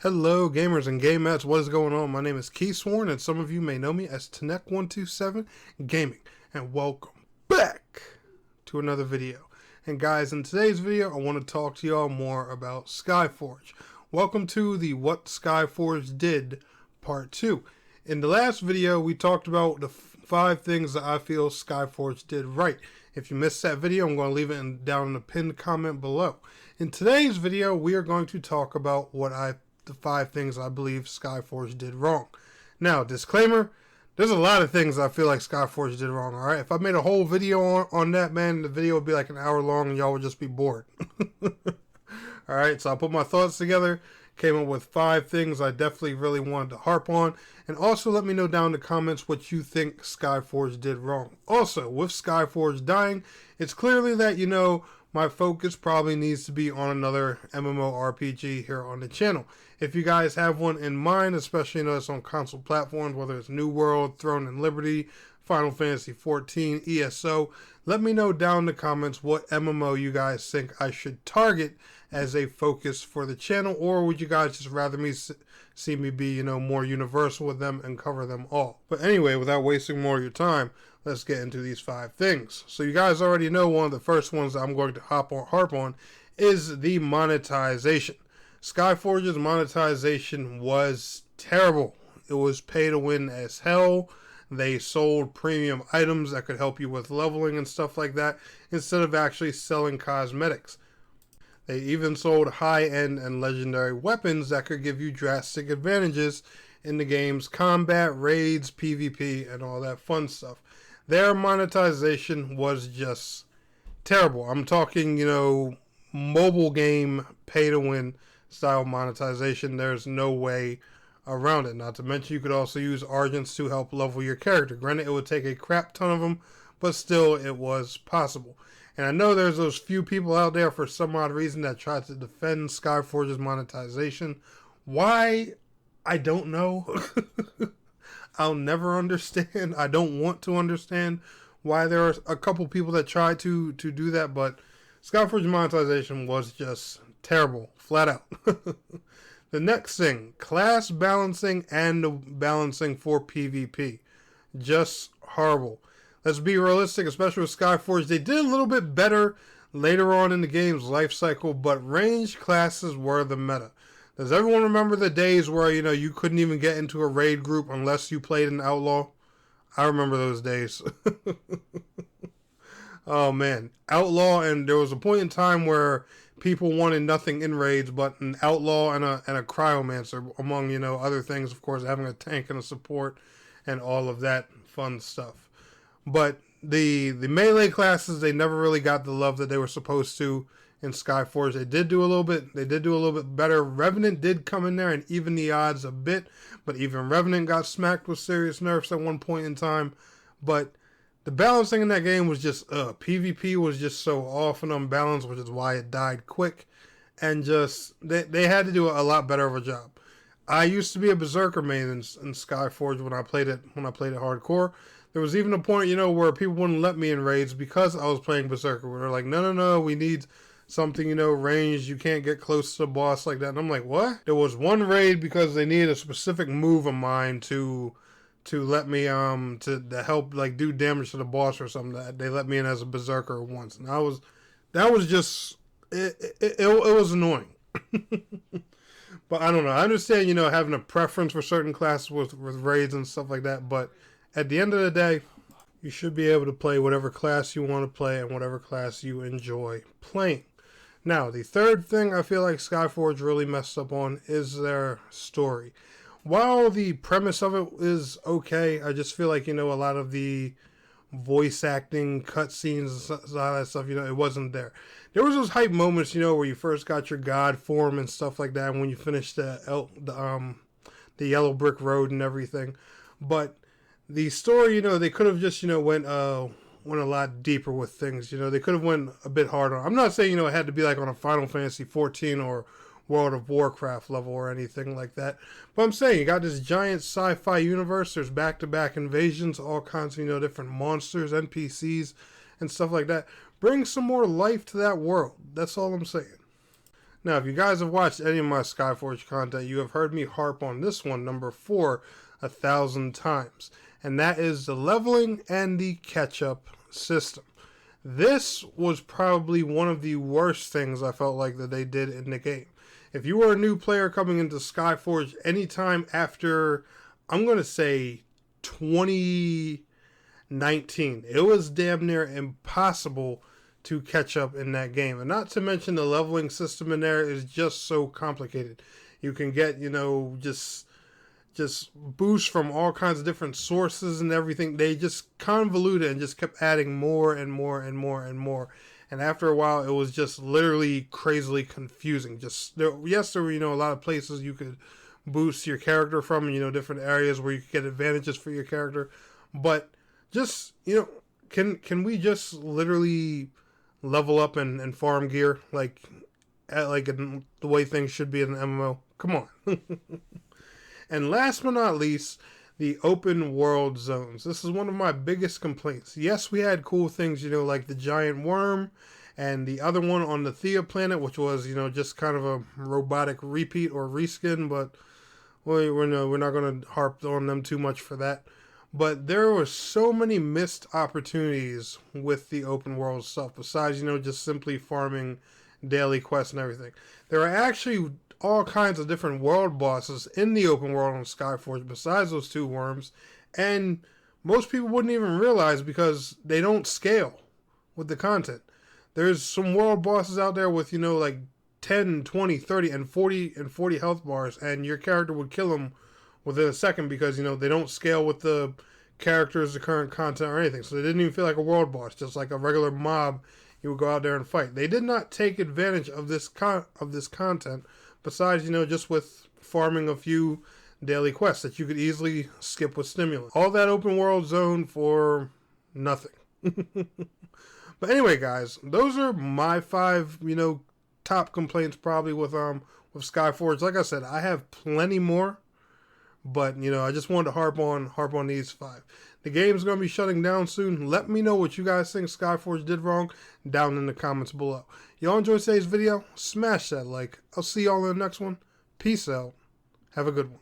Hello gamers and gamettes, what is going on? My name is Keysworn and some of you may know me as Tanek127 Gaming, and welcome back to another video. And guys, in today's video I want to talk to y'all more about Skyforge. Welcome to the What Skyforge Did Part 2. In the last video we talked about the 5 things that I feel Skyforge did right. If you missed that video, I'm going to leave it down in the pinned comment below. In today's video we are going to talk about the 5 things I believe Skyforge did wrong. Now, disclaimer, there's a lot of things I feel like Skyforge did wrong, alright? If I made a whole video on that, man, the video would be like an hour long and y'all would just be bored. Alright, so I put my thoughts together, came up with 5 things I definitely really wanted to harp on, and also let me know down in the comments what you think Skyforge did wrong. Also, with Skyforge dying, it's clearly that, you know, my focus probably needs to be on another MMORPG here on the channel. If you guys have one in mind, especially it's on console platforms, whether it's New World, Throne and Liberty, Final Fantasy XIV, ESO, let me know down in the comments what MMO you guys think I should target as a focus for the channel, or would you guys just rather me see me be, more universal with them and cover them all. But anyway, without wasting more of your time, let's get into these 5 things. So you guys already know one of the first ones that I'm going to harp on is the monetization. Skyforge's monetization was terrible. It was pay to win as hell. They sold premium items that could help you with leveling and stuff like that instead of actually selling cosmetics. They even sold high-end and legendary weapons that could give you drastic advantages in the game's combat, raids, PvP, and all that fun stuff. Their monetization was just terrible. I'm talking, mobile game pay-to-win style monetization. There's no way around it. Not to mention you could also use Argents to help level your character. Granted, it would take a crap ton of them, but still it was possible. And I know there's those few people out there for some odd reason that try to defend Skyforge's monetization. Why? I don't know. I'll never understand. I don't want to understand why there are a couple people that try to do that, but Skyforge's monetization was just terrible, flat out. The next thing, class balancing and the balancing for PvP. Just horrible. Let's be realistic, especially with Skyforge. They did a little bit better later on in the game's life cycle, but ranged classes were the meta. Does everyone remember the days where, you couldn't even get into a raid group unless you played an outlaw? I remember those days. Oh, man. Outlaw, and there was a point in time where people wanted nothing in raids but an outlaw and a cryomancer, among, other things, of course, having a tank and a support and all of that fun stuff. But the melee classes, they never really got the love that they were supposed to in Skyforge. They did do a little bit better. Revenant did come in there and even the odds a bit, but even Revenant got smacked with serious nerfs at one point in time. But the balancing in that game was just PvP was just so off and unbalanced, which is why it died quick. And just they had to do a lot better of a job. I used to be a Berserker main in Skyforge when I played it hardcore. There was even a point, where people wouldn't let me in raids because I was playing Berserker. Where they're like, no, we need something, ranged. You can't get close to the boss like that. And I'm like, what? There was one raid because they needed a specific move of mine to let me to help like do damage to the boss or something. That they let me in as a Berserker once, and that was just it was annoying. But I don't know. I understand, having a preference for certain classes with raids and stuff like that, but at the end of the day, you should be able to play whatever class you want to play and whatever class you enjoy playing. Now, the third thing I feel like Skyforge really messed up on is their story. While the premise of it is okay, I just feel like, a lot of the voice acting, cutscenes, a lot of that stuff, it wasn't there. There was those hype moments, where you first got your god form and stuff like that, and when you finished the yellow brick road and everything. But the story, they could have just, went a lot deeper with things. They could have went a bit harder. I'm not saying, it had to be like on a Final Fantasy XIV or World of Warcraft level or anything like that. But I'm saying, you got this giant sci-fi universe. There's back-to-back invasions, all kinds of, different monsters, NPCs, and stuff like that. Bring some more life to that world. That's all I'm saying. Now, if you guys have watched any of my Skyforge content, you have heard me harp on this one, number 4, 1,000 times. And that is the leveling and the catch-up system. This was probably one of the worst things I felt like that they did in the game. If you were a new player coming into Skyforge anytime after, I'm going to say 2019, it was damn near impossible to catch up in that game. And not to mention the leveling system in there is just so complicated. You can get, just boosts from all kinds of different sources and everything. They just convoluted and just kept adding more and more and more and more. And after a while, it was just literally crazily confusing. Yes, there were, a lot of places you could boost your character from, different areas where you could get advantages for your character. But just, can we just literally level up and farm gear like the way things should be in an MMO? Come on. And last but not least, the open world zones. This is one of my biggest complaints. Yes, we had cool things, like the giant worm and the other one on the Thea planet, which was, just kind of a robotic repeat or reskin, but we're not going to harp on them too much for that. But there were so many missed opportunities with the open world stuff, besides, just simply farming daily quests and everything. There are actually all kinds of different world bosses in the open world on Skyforge besides those 2 worms, and most people wouldn't even realize because they don't scale with the content. There's some world bosses out there with, like 10, 20, 30, and 40 health bars, and your character would kill them within a second because, they don't scale with the characters, the current content, or anything. So they didn't even feel like a world boss, just like a regular mob you would go out there and fight. They did not take advantage of this content, besides, just with farming a few daily quests that you could easily skip with stimulus. All that open world zone for nothing. But anyway, guys, those are my 5, top complaints probably with Skyforge. Like I said, I have plenty more, but I just wanted to harp on these 5. The game's going to be shutting down soon. Let me know what you guys think Skyforge did wrong down in the comments below. Y'all enjoyed today's video? Smash that like. I'll see y'all in the next one. Peace out. Have a good one.